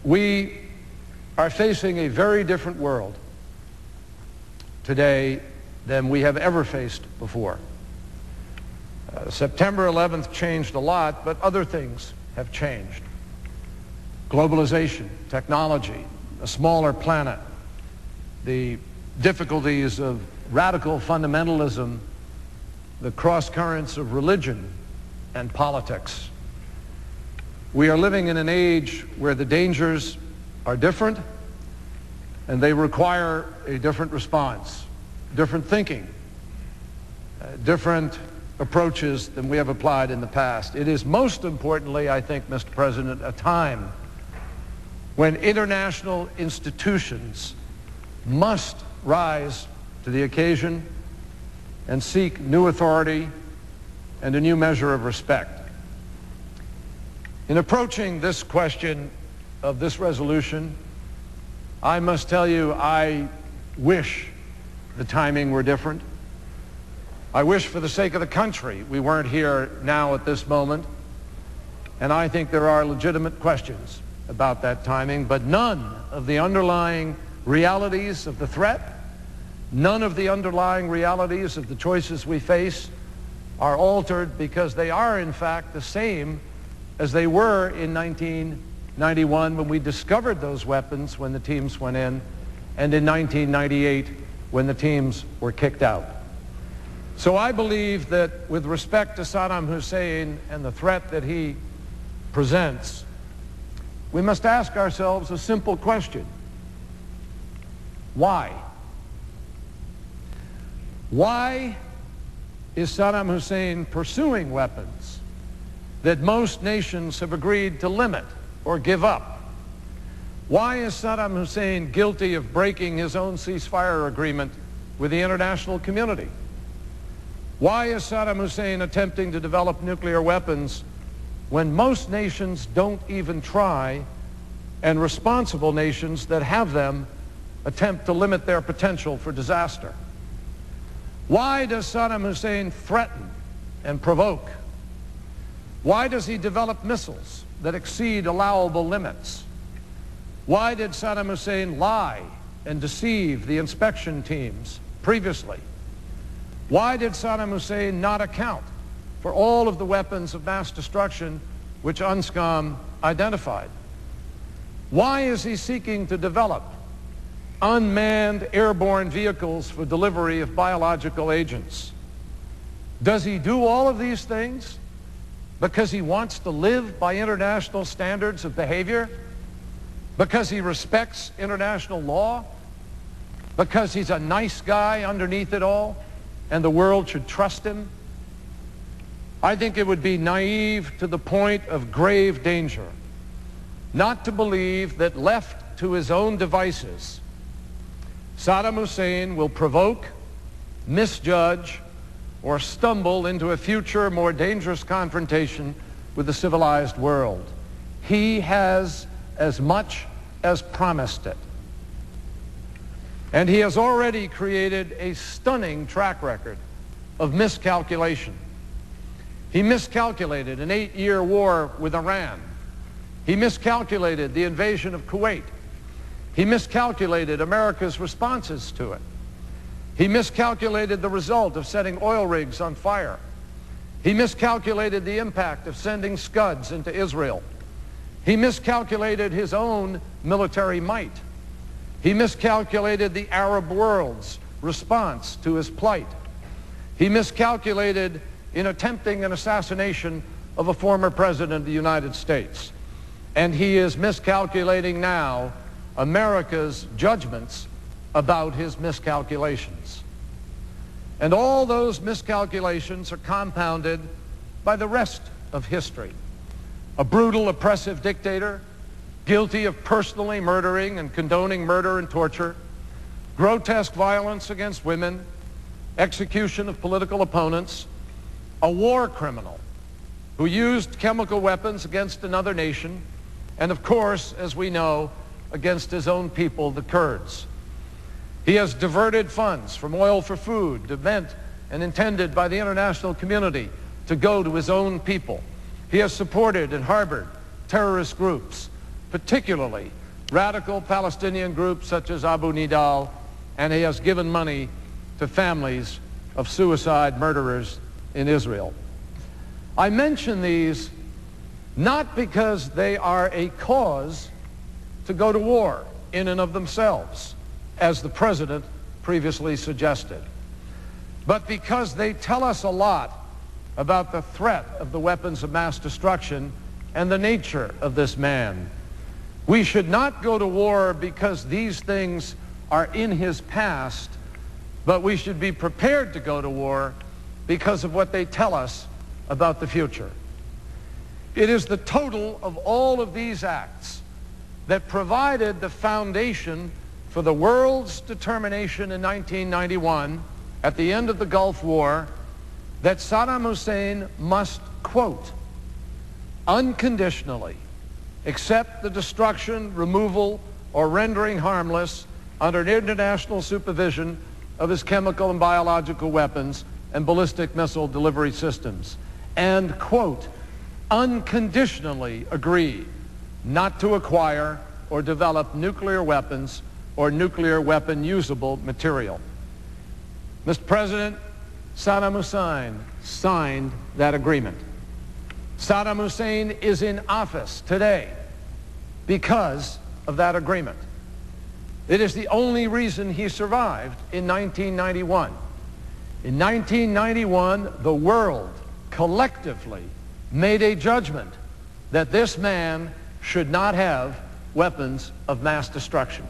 We are facing a very different world today than we have ever faced before. September 11th changed a lot, but other things have changed. Globalization, technology, a smaller planet, the difficulties of radical fundamentalism, the cross currents of religion and politics. We are living in an age where the dangers are different and they require a different response, different thinking, different approaches than we have applied in the past. It is most importantly, I think, Mr. President, a time when international institutions must rise to the occasion and seek new authority and a new measure of respect. In approaching this question of this resolution, I must tell you I wish the timing were different. I wish for the sake of the country we weren't here now at this moment, and I think there are legitimate questions about that timing, but none of the underlying realities of the threat, none of the underlying realities of the choices we face are altered, because they are in fact the same as they were in 1991 when we discovered those weapons when the teams went in, and in 1998 when the teams were kicked out. So I believe that with respect to Saddam Hussein and the threat that he presents, we must ask ourselves a simple question. Why? Why is Saddam Hussein pursuing weapons that most nations have agreed to limit or give up? Why is Saddam Hussein guilty of breaking his own ceasefire agreement with the international community? Why is Saddam Hussein attempting to develop nuclear weapons when most nations don't even try, and responsible nations that have them attempt to limit their potential for disaster? Why does Saddam Hussein threaten and provoke? Why does he develop missiles that exceed allowable limits? Why did Saddam Hussein lie and deceive the inspection teams previously? Why did Saddam Hussein not account for all of the weapons of mass destruction which UNSCOM identified? Why is he seeking to develop unmanned airborne vehicles for delivery of biological agents? Does he do all of these things because he wants to live by international standards of behavior? Because he respects international law? Because he's a nice guy underneath it all and the world should trust him? I think it would be naive to the point of grave danger not to believe that, left to his own devices, Saddam Hussein will provoke, misjudge, or stumble into a future more dangerous confrontation with the civilized world. He has as much as promised it. And he has already created a stunning track record of miscalculation. He miscalculated an 8-year war with Iran. He miscalculated the invasion of Kuwait. He miscalculated America's responses to it. He miscalculated the result of setting oil rigs on fire. He miscalculated the impact of sending Scuds into Israel. He miscalculated his own military might. He miscalculated the Arab world's response to his plight. He miscalculated in attempting an assassination of a former president of the United States. And he is miscalculating now America's judgments about his miscalculations. And all those miscalculations are compounded by the rest of history. A brutal, oppressive dictator, guilty of personally murdering and condoning murder and torture, grotesque violence against women, execution of political opponents, a war criminal who used chemical weapons against another nation, and of course, as we know, against his own people, the Kurds. He has diverted funds from oil for food, meant and intended by the international community to go to his own people. He has supported and harbored terrorist groups, particularly radical Palestinian groups such as Abu Nidal, and he has given money to families of suicide murderers in Israel. I mention these not because they are a cause to go to war in and of themselves, as the president previously suggested, but because they tell us a lot about the threat of the weapons of mass destruction and the nature of this man. We should not go to war because these things are in his past, but we should be prepared to go to war because of what they tell us about the future. It is the total of all of these acts that provided the foundation for the world's determination in 1991, at the end of the Gulf War, that Saddam Hussein must, quote, unconditionally accept the destruction, removal, or rendering harmless under international supervision of his chemical and biological weapons and ballistic missile delivery systems, and, quote, unconditionally agree not to acquire or develop nuclear weapons or nuclear weapon usable material. Mr. President, Saddam Hussein signed that agreement. Saddam Hussein is in office today because of that agreement. It is the only reason he survived in 1991. In 1991, the world collectively made a judgment that this man should not have weapons of mass destruction.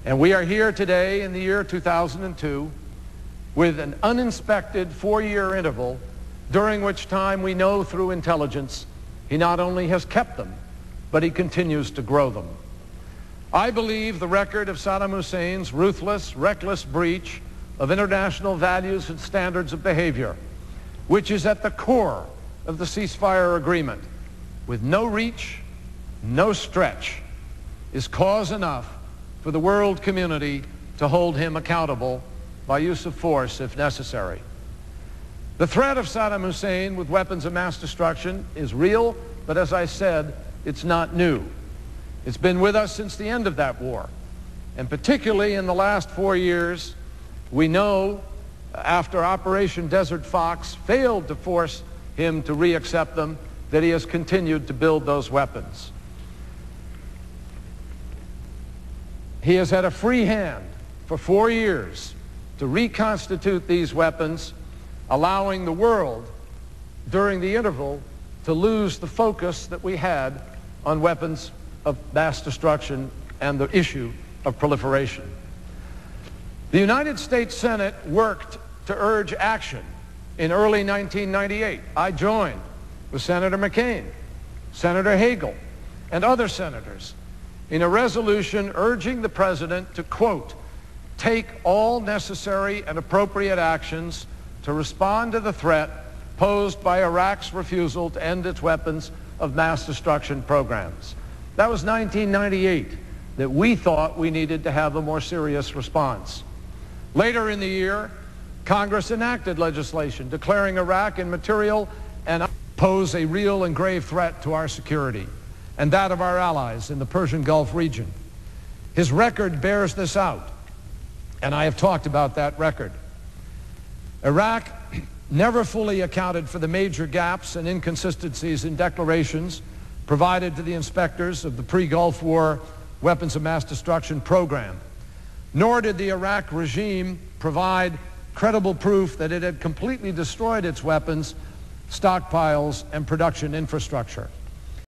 And we are here today in the year 2002 with an uninspected 4-year interval during which time we know through intelligence he not only has kept them, but he continues to grow them. I believe the record of Saddam Hussein's ruthless, reckless breach of international values and standards of behavior, which is at the core of the ceasefire agreement, with no reach, no stretch, is cause enough for the world community to hold him accountable by use of force if necessary. The threat of Saddam Hussein with weapons of mass destruction is real, but as I said, it's not new. It's been with us since the end of that war. And particularly in the last 4 years, we know after Operation Desert Fox failed to force him to re-accept them, that he has continued to build those weapons. He has had a free hand for 4 years to reconstitute these weapons, allowing the world during the interval to lose the focus that we had on weapons of mass destruction and the issue of proliferation. The United States Senate worked to urge action in early 1998. I joined with Senator McCain, Senator Hagel, and other senators in a resolution urging the President to, quote, take all necessary and appropriate actions to respond to the threat posed by Iraq's refusal to end its weapons of mass destruction programs. That was 1998, that we thought we needed to have a more serious response. Later in the year, Congress enacted legislation declaring Iraq immaterial and pose a real and grave threat to our security and that of our allies in the Persian Gulf region. His record bears this out, and I have talked about that record. Iraq never fully accounted for the major gaps and inconsistencies in declarations provided to the inspectors of the pre-Gulf War weapons of mass destruction program, nor did the Iraq regime provide credible proof that it had completely destroyed its weapons, stockpiles, and production infrastructure.